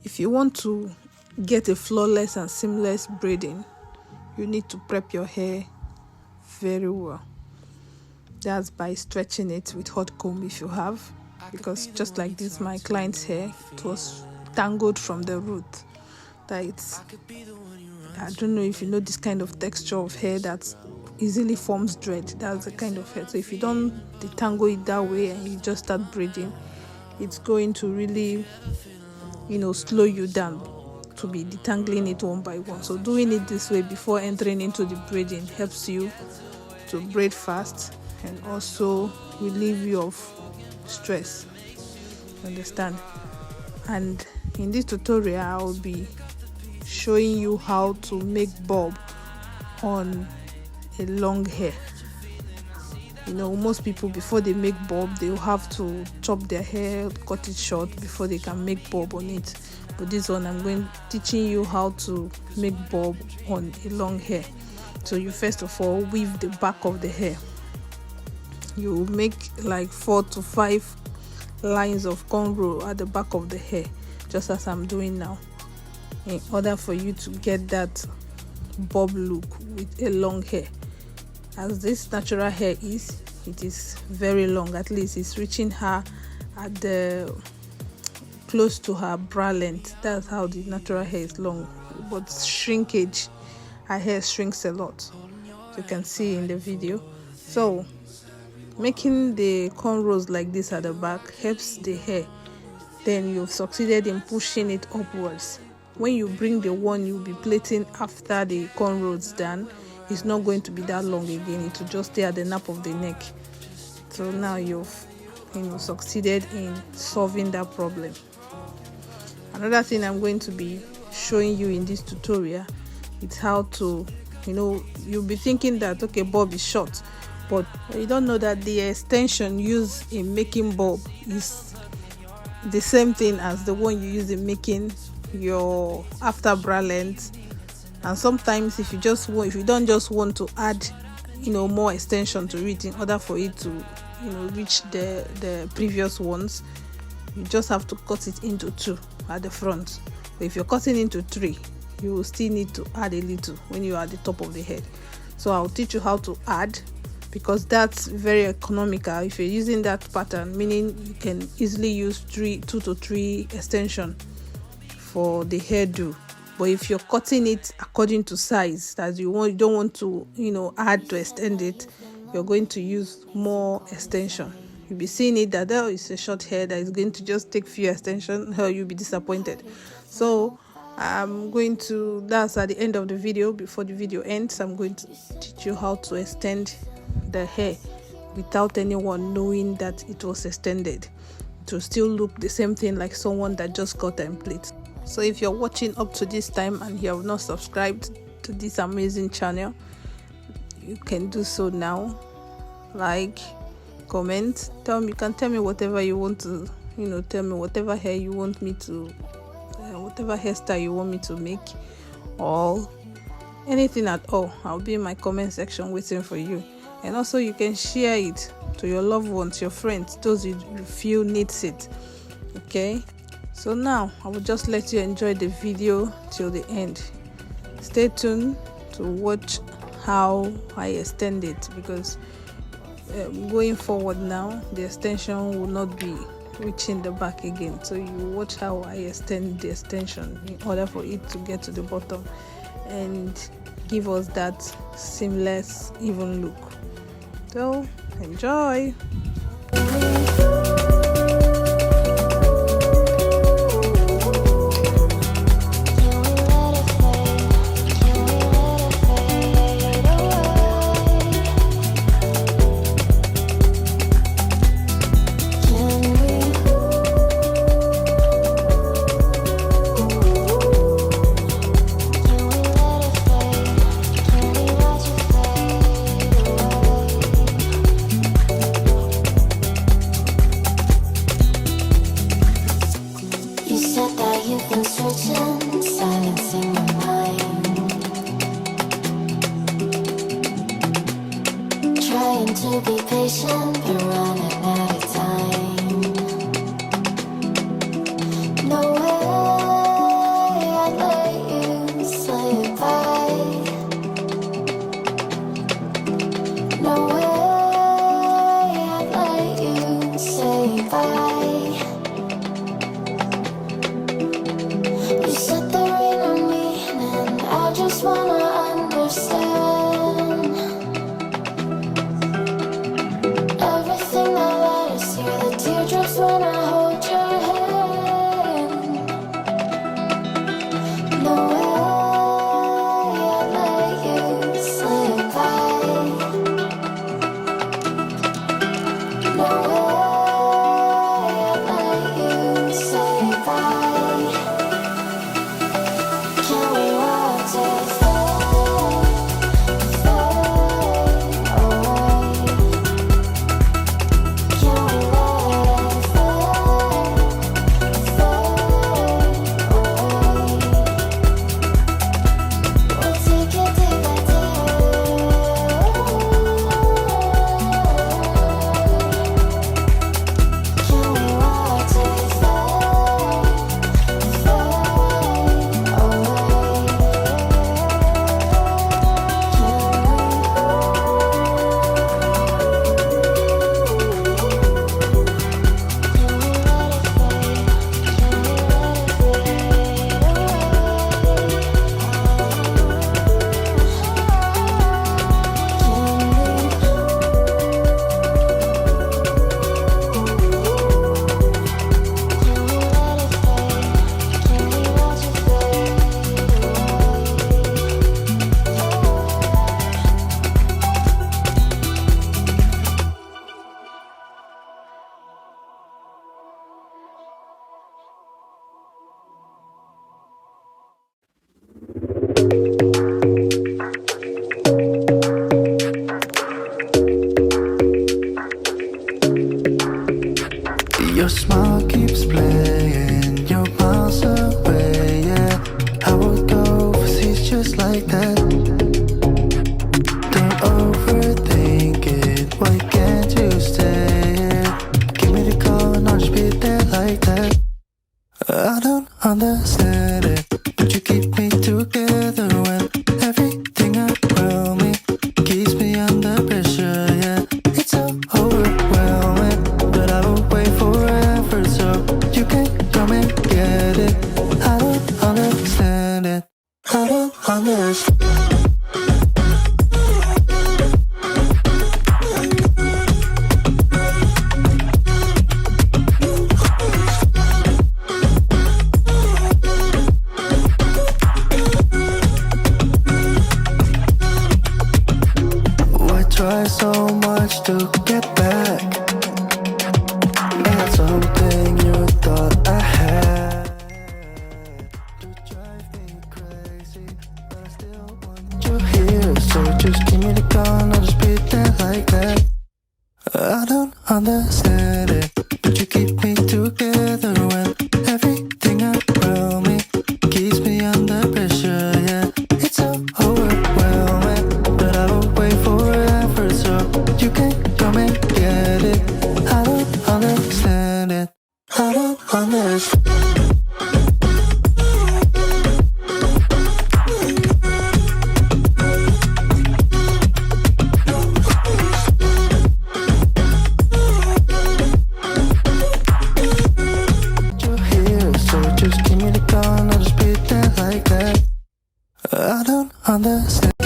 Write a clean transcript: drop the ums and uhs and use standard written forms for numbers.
If you want to get a flawless and seamless braiding, you need to prep your hair very well. That's by stretching it with hot comb if you have, because just like this, my client's hair, it was tangled from the root. I don't know if you know this kind of texture of hair that easily forms dread. That's the kind of hair. So if you don't detangle it that way and you just start braiding, it's going to really, slow you down to be detangling it one by one. So doing it this way before entering into the braiding helps you to braid fast and also relieve you of stress. Understand? And in this tutorial, I'll be showing you how to make bob on a long hair. Most people, before they make bob, they'll have to chop their hair, cut it short before they can make bob on it. But this one, I'm teaching you how to make bob on a long hair. So you first of all weave the back of the hair. You make like 4 to 5 lines of cornrow at the back of the hair, just as I'm doing now, in order for you to get that bob look with a long hair. As this natural hair is, it is very long. At least it's reaching her at the close to her bra length. That's how the natural hair is long. But shrinkage, her hair shrinks a lot, so you can see in the video. So making the cornrows like this at the back helps the hair. Then you've succeeded in pushing it upwards. When you bring the one you'll be plaiting after the cornrows done, it's not going to be that long again. It will just stay at the nape of the neck. So now you've succeeded in solving that problem. Another thing I'm going to be showing you in this tutorial is how to, you'll be thinking that okay, bob is short, but you don't know that the extension used in making bob is the same thing as the one you use in making your after bra length. And sometimes if you don't just want to add more extension to it in order for it to reach the previous ones, you just have to cut it into 2 at the front. But if you're cutting into 3, you will still need to add a little when you are at the top of the head. So I'll teach you how to add, because that's very economical if you're using that pattern, meaning you can easily use 2 to 3 extension for the hairdo. But if you're cutting it according to size that you don't want to add to extend it, you're going to use more extension. You'll be seeing it that there is a short hair that is going to just take few extension, you'll be disappointed. So that's at the end of the video. Before the video ends, I'm going to teach you how to extend the hair without anyone knowing that it was extended. It will still look the same thing like someone that just cut and plait. So if you're watching up to this time and you have not subscribed to this amazing channel, you can do so now. Like, comment, you can tell me whatever you want to, tell me whatever hair you want me to, whatever hairstyle you want me to make, or anything at all. I'll be in my comment section waiting for you. And also you can share it to your loved ones, your friends, those you feel needs it. Okay, so now I will just let you enjoy the video till the end. Stay tuned to watch how I extend it, because going forward now the extension will not be reaching the back again. So you watch how I extend the extension in order for it to get to the bottom and give us that seamless, even look. So enjoy. Silencing your mind, trying to be patient but running out of time. Nowhere Your smile keeps playing, you're miles away, yeah. I would go overseas just like that. Don't overthink it, why can't you stay here? Give me the call and I'll just be there like that. I don't understand it, but you keep me together when everything around me keeps me under pressure, yeah. It's so overwhelming, but I will wait forever so you can come and get it. I don't understand it, I don't understand. Try so much to get back. That's something you thought I had to drive me crazy, but I still want you here. So just give me the call and I'll just be there like that. I don't understand it, but you keep me together when everything around me keeps me under pressure, yeah. It's so overwhelming, but I will wait forever so you can come and get it. I don't understand it, I don't understand. You're here, so just give me the call and I'll just be there like that. I don't understand.